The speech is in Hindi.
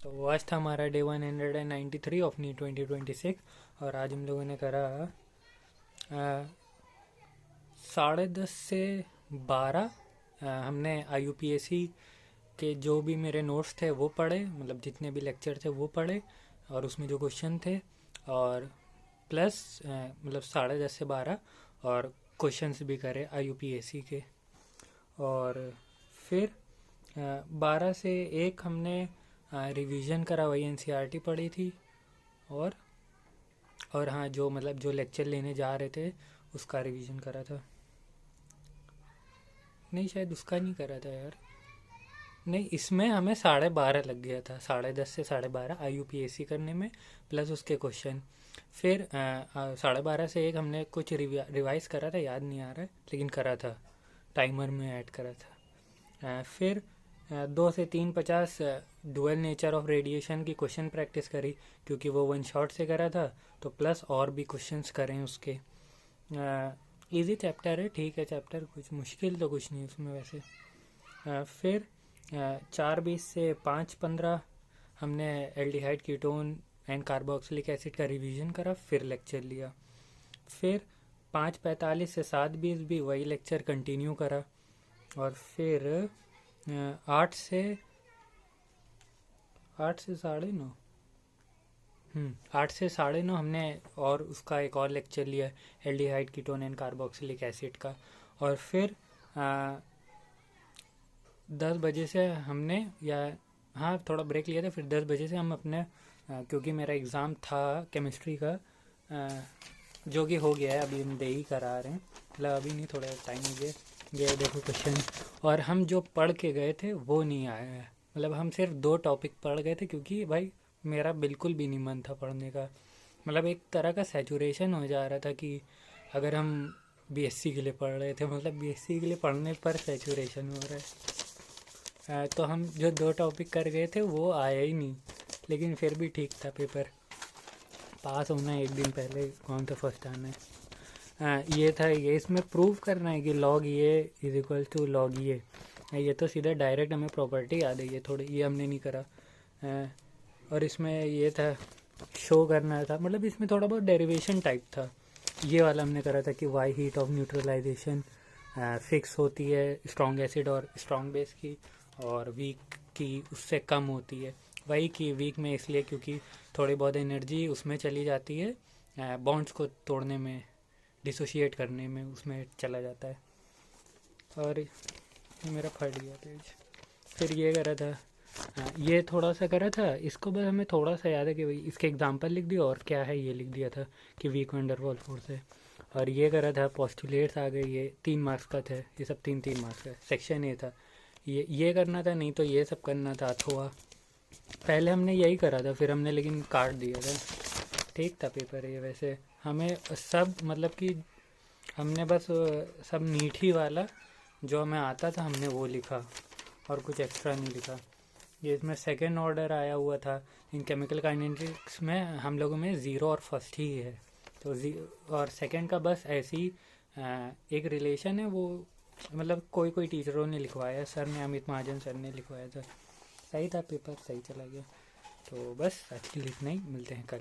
तो आज था हमारा डे 193 ऑफ नी 2026 और आज हम लोगों ने करा 10:30 से 12। हमने IUPAC के जो भी मेरे नोट्स थे वो पढ़े, मतलब जितने भी लेक्चर थे वो पढ़े और उसमें जो क्वेश्चन थे, और प्लस मतलब 10:30 से 12 और क्वेश्चंस भी करे IUPAC के। और फिर 12 से 1 हमने रिवीजन करा, वही NCERT पढ़ी थी। और हाँ, जो मतलब जो लेक्चर लेने जा रहे थे उसका रिवीजन करा था। नहीं, शायद उसका नहीं करा था यार। नहीं, इसमें हमें 12:30 लग गया था, 10:30 से 12:30 IUPAC करने में, प्लस उसके क्वेश्चन। फिर 12:30 से 1 हमने कुछ रिवाइज करा था, याद नहीं आ रहा है लेकिन करा था, टाइमर में ऐड करा था। फिर 2 से 3:50 डुअल नेचर ऑफ रेडिएशन की क्वेश्चन प्रैक्टिस करी, क्योंकि वो वन शॉट से करा था, तो प्लस और भी क्वेश्चंस करें उसके। इजी चैप्टर है, ठीक है चैप्टर, कुछ मुश्किल तो कुछ नहीं उसमें वैसे। फिर 4:20 से 5:15 हमने aldehyde ketone and carboxylic acid का रिवीजन करा, फिर लेक्चर लिया। फिर 5:45 से 7:20 भी वही लेक्चर कंटिन्यू करा। और फिर 8 से 9:30 8 से 9:30 हमने और उसका एक और लेक्चर लिया, aldehyde ketone and carboxylic acid का। और फिर 10 बजे से हमने, या हाँ थोड़ा ब्रेक लिया था, फिर 10 बजे से हम अपने क्योंकि मेरा एग्ज़ाम था केमिस्ट्री का, जो कि हो गया है, अभी हम दे ही करा रहे हैं, मतलब अभी नहीं, थोड़ा टाइम हो गया। ये देखो क्वेश्चन, और हम जो पढ़ के गए थे वो नहीं आया है, मतलब हम सिर्फ 2 टॉपिक पढ़ गए थे, क्योंकि भाई मेरा बिल्कुल भी नहीं मन था पढ़ने का। मतलब एक तरह का सैचुरेशन हो जा रहा था कि अगर हम BSc के लिए पढ़ रहे थे, मतलब BSc के लिए पढ़ने पर सैचुरेशन हो रहा है। तो हम जो 2 टॉपिक कर गए थे वो आया ही नहीं, लेकिन फिर भी ठीक था पेपर। पास होना है एक दिन पहले, कौन सा फर्स्ट आना है। ये था, ये इसमें प्रूव करना है कि log ये इज इक्वल टू log ये तो सीधा डायरेक्ट हमें प्रॉपर्टी याद है, ये थोड़ी ये हमने नहीं करा। और इसमें ये था, शो करना था, मतलब इसमें थोड़ा बहुत डेरिवेशन टाइप था। ये वाला हमने करा था कि why heat of neutralisation fix होती है स्ट्रॉन्ग एसिड और स्ट्रॉन्ग बेस की, और वीक की उससे कम होती है। वही कि वीक में इसलिए क्योंकि थोड़ी बहुत एनर्जी उसमें चली जाती है, बॉन्ड्स को तोड़ने में, डिसोशिएट करने में उसमें चला जाता है। और ये मेरा फट गया पेज। फिर ये करा था, ये थोड़ा सा करा था, इसको बस हमें थोड़ा सा याद है कि भाई इसके एग्जांपल लिख दिया और क्या है ये लिख दिया था कि वीक वंडर वॉल फोर्स है। और ये करा था, पोस्टुलेट्स आ गए, ये 3 मार्क्स का था, ये सब 3 मार्क्स का सेक्शन ए था। ये करना था, नहीं तो ये सब करना था अथवा। पहले हमने यही करा था, फिर हमने लेकिन काट दिया था। ठीक था पेपर ये वैसे, हमें सब मतलब कि हमने बस सब मीठी वाला जो हमें आता था हमने वो लिखा, और कुछ एक्स्ट्रा नहीं लिखा। ये इसमें सेकेंड ऑर्डर आया हुआ था, इन केमिकल काइनेटिक्स में हम लोगों में 0 और फर्स्ट ही है, तो और सेकेंड का बस ऐसी एक रिलेशन है, वो मतलब कोई टीचरों ने लिखवाया, सर ने, अमित महाजन सर ने लिखवाया था। सही था पेपर, सही चला गया। तो बस आज के लिए इतना ही, मिलते हैं कल।